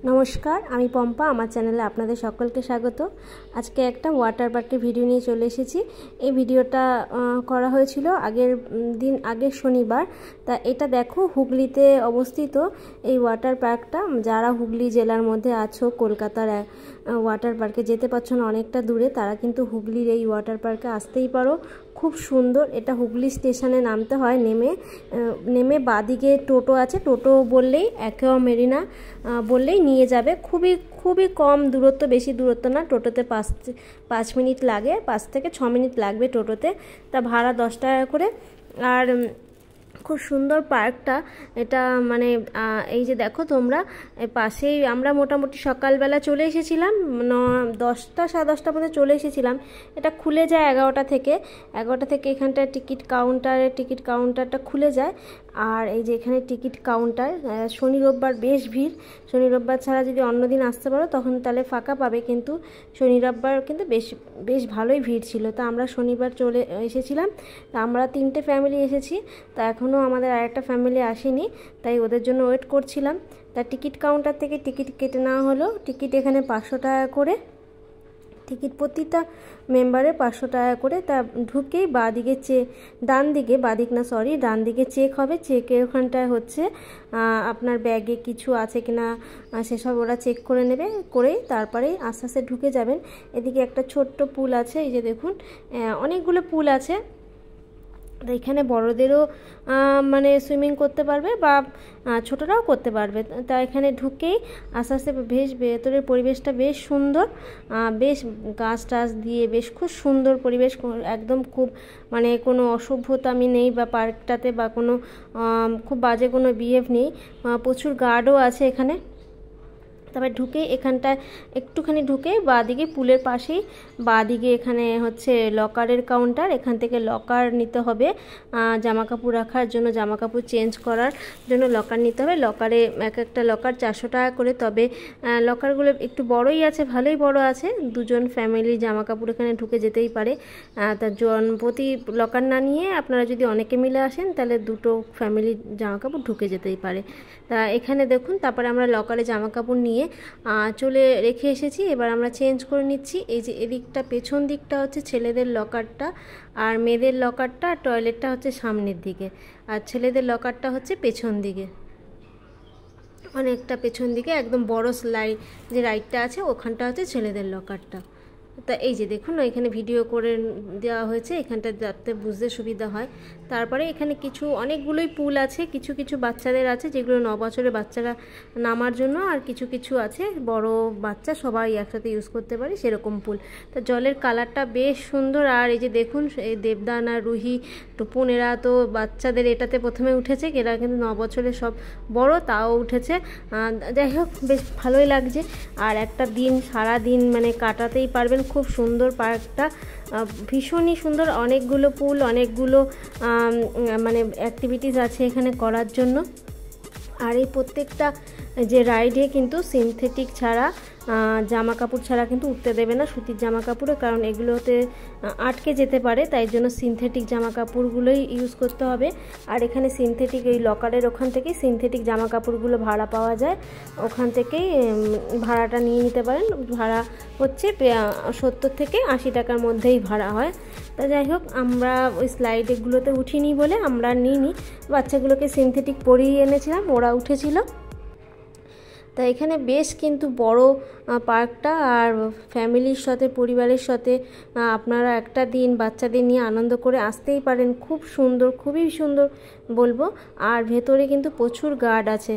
নমস্কার, আমি পম্পা। আমার চ্যানেলে আপনাদের সকলকে স্বাগত। আজকে একটা ওয়াটার পার্কের ভিডিও নিয়ে চলে এসেছি। এই ভিডিওটা করা হয়েছিল আগের শনিবার। তা এটা দেখো, হুগলিতে অবস্থিত এই ওয়াটার পার্কটা। যারা হুগলি জেলার মধ্যে আছো, কলকাতার ওয়াটার পার্কে যেতে পারছো না, অনেকটা দূরে, তারা কিন্তু হুগলির এই ওয়াটার পার্কে আসতেই পারো। খুব সুন্দর। এটা হুগলি স্টেশনে নামতে হয়, নেমে বাদিকে টোটো আছে, টোটো বললেই অ্যাকোয়া মেরিনা বললেই নিয়ে যাবে। খুবই কম দূরত্ব, বেশি দূরত্ব না। টোটোতে 5 মিনিট লাগে, 5 থেকে 6 মিনিট লাগবে টোটোতে। তা ভাড়া 10 টাকা করে। আর খুব সুন্দর পার্কটা এটা। মানে এই যে দেখো তোমরা, পাশেই আমরা মোটামুটি সকালবেলা চলে এসেছিলাম, 10টা সাড়ে 10টার মধ্যে চলে এসেছিলাম। এটা খুলে যায় 11টা থেকে। এখানটায় টিকিট কাউন্টারটা খুলে যায়। আর এই যে এখানে টিকিট কাউন্টার। শনি রোববার বেশ ভিড়। শনি রোববার ছাড়া যদি অন্যদিন আসতে পারো তখন তাহলে ফাঁকা পাবে, কিন্তু শনি রোববার কিন্তু বেশ ভালোই ভিড় ছিল। তা আমরা শনিবার চলে এসেছিলাম। তা আমরা 3টে ফ্যামিলি এসেছি। তা এখনও আমাদের আরেকটা ফ্যামিলি আসেনি, তাই ওদের জন্য ওয়েট করছিলাম। তা টিকিট কাউন্টার থেকে টিকিট কেটে নেওয়া হলো। টিকিট এখানে 500 টাকা করে টিকিট, প্রতিটা মেম্বারে 500 টাকা করে। তা ঢুকেই ডান দিকে চেক হবে। চেকের ওখানটায় হচ্ছে আপনার ব্যাগে কিছু আছে কিনা সেসব ওরা চেক করে নেবে। করেই তারপরেই আস্তে আস্তে ঢুকে যাবেন। এদিকে একটা ছোট্ট পুল আছে, এই যে দেখুন, অনেকগুলো পুল আছে। তো এখানে বড়দেরও মানে সুইমিং করতে পারবে বা ছোটরাও করতে পারবে। তা এখানে ঢুকেই আস্তে আস্তে ভেতরের পরিবেশটা বেশ সুন্দর, বেশ গাছ টাছ দিয়ে বেশ খুব সুন্দর পরিবেশ, একদম খুব মানে কোনো অসভ্যতামি নেই বা পার্কটাতে, বা কোনো খুব বাজে কোনো বিহেভ নেই। প্রচুর গার্ডও আছে এখানে। তারপরে ঢুকে এখানটায় একটুখানি ঢুকে বাঁদিকে, পুলের পাশেই বাঁদিকে এখানে হচ্ছে লকারের কাউন্টার। এখান থেকে লকার নিতে হবে, জামাকাপড় রাখার জন্য, জামাকাপড় চেঞ্জ করার জন্য লকার নিতে হবে। লকারে একটা লকার 400 টাকা করে। তবে লকারগুলো একটু বড়ই আছে, ভালোই বড় আছে। 2জন ফ্যামিলি জামাকাপড় এখানে ঢুকে যেতেই পারে। তার প্রতি লকার না নিয়ে আপনারা যদি অনেকে মিলে আসেন তাহলে 2টো ফ্যামিলি জামাকাপড় ঢুকে যেতেই পারে। তা এখানে দেখুন, তারপরে আমরা লকারে জামাকাপড় নিয়ে চলে রেখে এসেছি। এবার আমরা চেঞ্জ করে নিচ্ছি। এই যে এদিকটা, পেছন দিকটা হচ্ছে ছেলেদের লকারটা, আর মেয়েদের লকারটা, টয়লেটটা হচ্ছে সামনের দিকে, আর ছেলেদের লকারটা হচ্ছে পেছন দিকে, অনেকটা পেছন দিকে। একদম বড় স্লাইড যে রাইডটা আছে ওখানটা হচ্ছে ছেলেদের লকারটা। তা এই যে দেখুন, এখানে ভিডিও করে দেওয়া হয়েছে, এখানটা যাতে বুঝতে সুবিধা হয়। তারপরে এখানে অনেকগুলোই পুল আছে। কিছু বাচ্চাদের আছে, যেগুলো 9 বছরের বাচ্চারা নামার জন্য, আর কিছু আছে বড় বাচ্চা সবাই একসাথে ইউজ করতে পারে সেরকম পুল। তা জলের কালারটা বেশ সুন্দর। আর এই যে দেখুন, এই দেবদান আর রুহি টুপুন, এরা তো বাচ্চাদের এটাতে প্রথমে উঠেছে। এরা কিন্তু 9 বছরের সব বড়, তাও উঠেছে। যাই হোক, বেশ ভালোই লাগছে। আর একটা দিন, সারা দিন মানে কাটাতেই পারবেন। খুব সুন্দর পার্কটা, ভীষণই সুন্দর। অনেকগুলো পুল, অনেকগুলো মানে অ্যাক্টিভিটিস আছে এখানে করার জন্য। আর এই প্রত্যেকটা যে রাইডে কিন্তু সিনথেটিক ছাড়া, জামা কাপড় ছাড়া কিন্তু উঠতে দেবে না, সুতির জামা কাপড়ে, কারণ এগুলোতে আটকে যেতে পারে। তাই জন্য সিনথেটিক জামা কাপড়গুলোই ইউজ করতে হবে। আর এখানে সিনথেটিক, এই লকারের ওখান থেকেই সিনথেটিক জামা কাপড়গুলো ভাড়া পাওয়া যায়। ওখান থেকেই ভাড়াটা নিয়ে নিতে পারেন। ভাড়া হচ্ছে 70 থেকে 80 টাকার মধ্যেই ভাড়া হয়। তা যাই হোক, আমরা ওই স্লাইডগুলোতে উঠিনি বলে আমরা নিইনি। বাচ্চাগুলোকে সিনথেটিক পরিয়ে এনেছিলাম, ওরা উঠেছিল। তা এখানে বেশ কিন্তু বড় পার্কটা। আর ফ্যামিলির সাথে, পরিবারের সাথে আপনারা একটা দিন বাচ্চাদের নিয়ে আনন্দ করে আসতেই পারেন। খুব সুন্দর, খুবই সুন্দর বলবো। আর ভেতরে কিন্তু প্রচুর গার্ড আছে।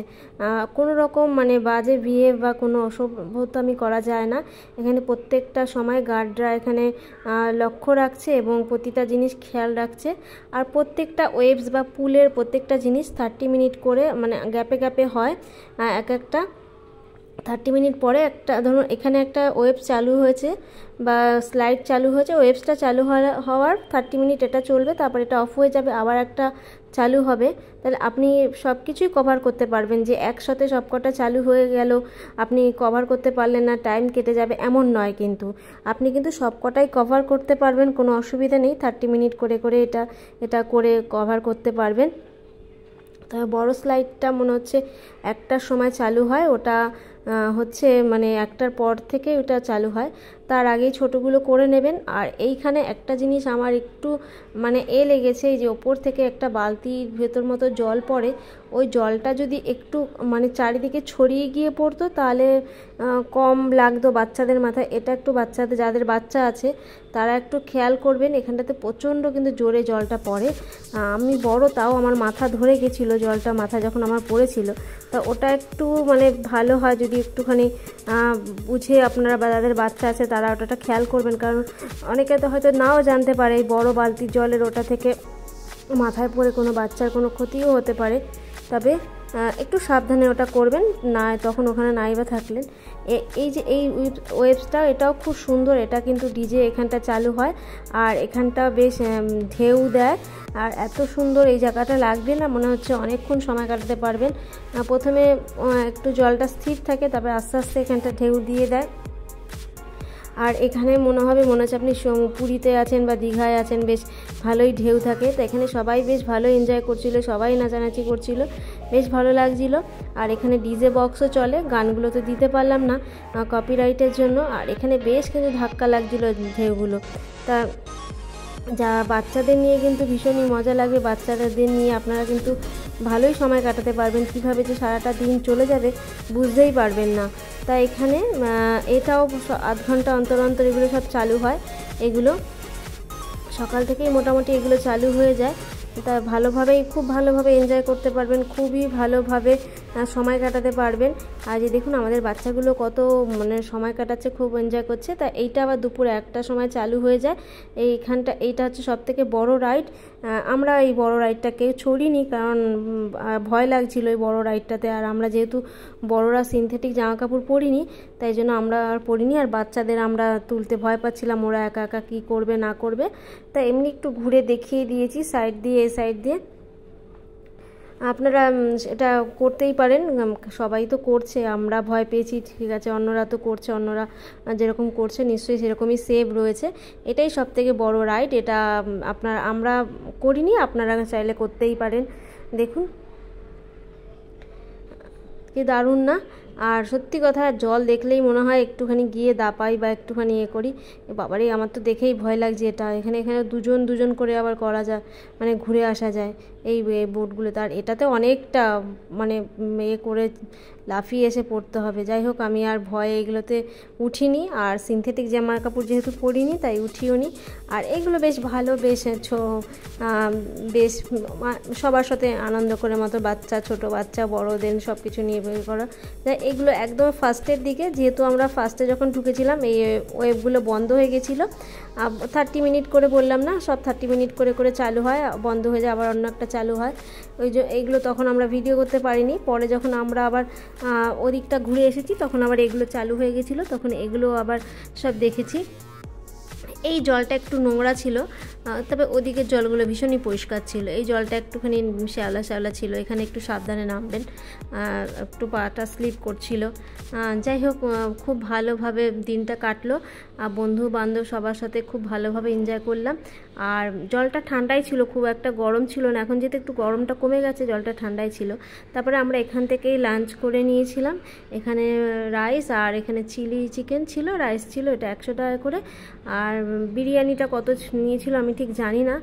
কোনো রকম মানে বাজে বিহেভ বা কোনো অসভ্যতামি করা যায় না। এখানে প্রত্যেকটা সময় গার্ডরা এখানে লক্ষ্য রাখছে এবং প্রতিটা জিনিস খেয়াল রাখছে। আর প্রত্যেকটা ওয়েভস বা পুলের প্রত্যেকটা জিনিস 30 মিনিট করে, মানে গ্যাপে হয়। একটা 30 মিনিট পরে একটা, ধরুন এখানে একটা ওয়েভ চালু হয়েছে বা স্লাইড চালু হয়েছে, ওয়েভসটা চালু হওয়ার 30 মিনিট এটা চলবে, তারপর এটা অফ হয়ে যাবে, আবার একটা চালু হবে। তাহলে আপনি সব কিছুই কভার করতে পারবেন। যে একসাথে সবকটা চালু হয়ে গেল, আপনি কভার করতে পারলেন না, টাইম কেটে যাবে, এমন নয়। কিন্তু আপনি কিন্তু সবকটাই কভার করতে পারবেন, কোনো অসুবিধা নেই। 30 মিনিট করে এটা করে কভার করতে পারবেন। তবে বড় স্লাইডটা মনে হচ্ছে একটার সময় চালু হয়, ওটা হচ্ছে মানে 1টার পর থেকে ওটা চালু হয়, তার আগেই ছোটোগুলো করে নেবেন। আর এইখানে একটা জিনিস আমার একটু মানে লেগেছে, এই যে ওপর থেকে একটা বালতির ভেতর মতো জল পড়ে, ওই জলটা যদি একটু মানে চারিদিকে ছড়িয়ে গিয়ে পড়তো তাহলে কম লাগতো বাচ্চাদের মাথায়। এটা একটু বাচ্চাদের, যাদের বাচ্চা আছে তারা একটু খেয়াল করবেন, এখানটাতে প্রচণ্ড কিন্তু জোরে জলটা পড়ে। আমি বড়, তাও আমার মাথা ধরে গেছিলো জলটা, মাথা যখন আমার পড়েছিল। তা ওটা একটু মানে ভালো হয় যদি একটুখানি বুঝে আপনারা বা যাদের বাচ্চা আছে তারা ওটা খেয়াল করবেন, কারণ অনেকে তো হয়তো নাও জানতে পারে এই বড় বালতির জলের ওটা থেকে মাথায় পড়ে কোনো বাচ্চার কোনো ক্ষতিও হতে পারে। তবে একটু সাবধানে ওটা করবেন, না তখন ওখানে নাইবা থাকলেন। এই যে এই ওয়েবসটা, এটাও খুব সুন্দর, এটা কিন্তু ডিজে এখানটা চালু হয় আর এখানটা বেশ ঢেউ দেয়, আর এত সুন্দর এই জায়গাটা লাগবে না, মনে হচ্ছে অনেকক্ষণ সময় কাটাতে পারবেন। প্রথমে একটু জলটা স্থির থাকে, তারপরে আস্তে আস্তে এখানটা ঢেউ দিয়ে দেয়। আর এখানে মনে হচ্ছে আপনি পুরীতে আছেন বা দীঘায় আছেন, বেশ ভালোই ঢেউ থাকে। তো এখানে সবাই বেশ ভালো এনজয় করছিল, সবাই নাচানাচি করছিল, বেশ ভালো লাগছিল। আর এখানে ডিজে বক্সও চলে, গানগুলো তো দিতে পারলাম না কপিরাইটের জন্য। আর এখানে বেশ কিন্তু ধাক্কা লাগছিল ঢেউগুলো। তা যা বাচ্চাদের নিয়ে কিন্তু ভীষণই মজা লাগবে, বাচ্চাদের নিয়ে আপনারা কিন্তু ভালোই সময় কাটাতে পারবেন, কিভাবে যে সারাটা দিন চলে যাবে বুঝতেই পারবেন না। তা এখানে এটাও আধ ঘন্টা অন্তর অন্তর এগুলো সব চালু হয়, এগুলো সকাল থেকেই মোটামুটি এগুলো চালু হয়ে যায়। তা খুব ভালোভাবে এনজয় করতে পারবেন, খুবই ভালোভাবে সময় কাটাতে পারবেন। আর যে দেখুন আমাদের বাচ্চাগুলো কত মানে সময় কাটাচ্ছে, খুব এনজয় করছে। তা এইটা আবার দুপুর 1টার সময় চালু হয়ে যায়। এইটা হচ্ছে সবথেকে বড় রাইড। আমরা এই বড় রাইডটাকে ছড়িনি, কারণ ভয় লাগছিল এই বড় রাইডটাতে। আর আমরা যেহেতু বড়রা সিনথেটিক জামা কাপড় পরিনি, তাই জন্য আমরা আর পরিনি। আর বাচ্চাদের আমরা তুলতে ভয় পাচ্ছিলাম, ওরা একা একা কী করবে না করবে। তা এমনি একটু ঘুরে দেখিয়ে দিয়েছি সাইড দিয়ে, এই সাইড দিয়ে। আপনারা এটা করতেই পারেন, সবাই তো করছে, আমরা ভয় পেয়েছি ঠিক আছে, অন্যরা তো করছে, অন্যরা যেরকম করছে নিশ্চয়ই সেরকমই সেভ রয়েছে। এটাই সবথেকে বড় রাইড, এটা আমরা করিনি, আপনারা চাইলে করতেই পারেন। দেখুন কি দারুণ না? আর সত্যি কথা, জল দেখলেই মনে হয় একটুখানি গিয়ে দাপাই বা একটুখানি করি। বাবারে, আমার তো দেখেই ভয় লাগছে এটা। এখানে দুজন করে আবার করা যায়, মানে ঘুরে আসা যায় এই বোটগুলোতে। আর এটাতে অনেকটা মানে করে লাফিয়ে এসে পড়তে হবে। যাই হোক, আমি আর ভয়ে এগুলোতে উঠিনি, আর সিনথেটিক জামা কাপড় যেহেতু পরিনি তাই উঠিও নি। আর এগুলো বেশ ভালো, বেশ সবার সাথে আনন্দ করে মতো, ছোট বাচ্চা বড়দের সব কিছু নিয়ে বের করা যায়। এগুলো একদম ফার্স্টের দিকে, যেহেতু আমরা ফার্স্টে যখন ঢুকেছিলাম এই ওয়েবগুলো বন্ধ হয়ে গেছিলো। 30 মিনিট করে বললাম না, সব 30 মিনিট করে চালু হয়, বন্ধ হয়ে যায়, আবার অন্য একটা চালু হয়। এইগুলো তখন আমরা ভিডিও করতে পারিনি। পরে যখন আমরা আবার ওদিকটা ঘুরে এসেছি তখন আবার এগুলো চালু হয়ে গেছিলো, তখন এগুলো আবার সব দেখেছি। এই জলটা একটু নোংরা ছিল, তবে ওদিকের জলগুলো ভীষণই পরিষ্কার ছিল। এই জলটা একটুখানি শ্যাওলা ছিল, এখানে একটু সাবধানে নামবেন, একটু পাটা স্লিপ করছিল। যাই হোক, খুব ভালোভাবে দিনটা কাটলো, বন্ধু বান্ধব সবার সাথে খুব ভালোভাবে এনজয় করলাম। আর জলটা ঠান্ডাই ছিল, খুব একটা গরম ছিল না। এখন যেহেতু একটু গরমটা কমে গেছে, জলটা ঠান্ডাই ছিল। তারপরে আমরা এখান থেকেই লাঞ্চ করে নিয়েছিলাম। এখানে রাইস আর এখানে চিলি চিকেন ছিল, রাইস ছিল, এটা 100 টাকা করে। আর বিরিয়ানিটা কত নিয়েছিল আমি ঠিক জানি না।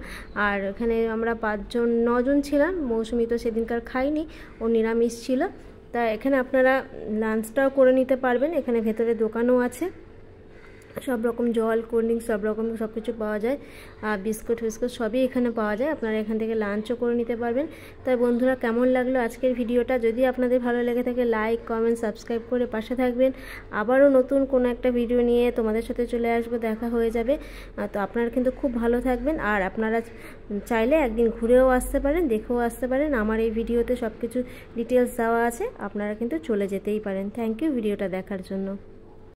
আর এখানে আমরা 9 জন ছিলাম, মৌসুমি তো সেদিনকার খাইনি, ও নিরামিষ ছিল। তা এখানে আপনারা লাঞ্চটাও করে নিতে পারবেন। এখানে ভেতরে দোকানও আছে, সব রকম জল, কোল্ড ড্রিঙ্কস সব রকম সব কিছু পাওয়া যায়, বিস্কুট সবই এখানে পাওয়া যায়। আপনারা এখান থেকে লাঞ্চও করে নিতে পারবেন। তাই বন্ধুরা, কেমন লাগলো আজকের ভিডিওটা? যদি আপনাদের ভালো লেগে থাকে লাইক, কমেন্ট, সাবস্ক্রাইব করে পাশে থাকবেন। আবারও নতুন কোনো একটা ভিডিও নিয়ে তোমাদের সাথে চলে আসবো, দেখা হয়ে যাবে। তো আপনারা কিন্তু খুব ভালো থাকবেন। আর আপনারা চাইলে একদিন ঘুরেও আসতে পারেন, দেখেও আসতে পারেন। আমার এই ভিডিওতে সব কিছু ডিটেলস দেওয়া আছে, আপনারা কিন্তু চলে যেতেই পারেন। থ্যাংক ইউ ভিডিওটা দেখার জন্য।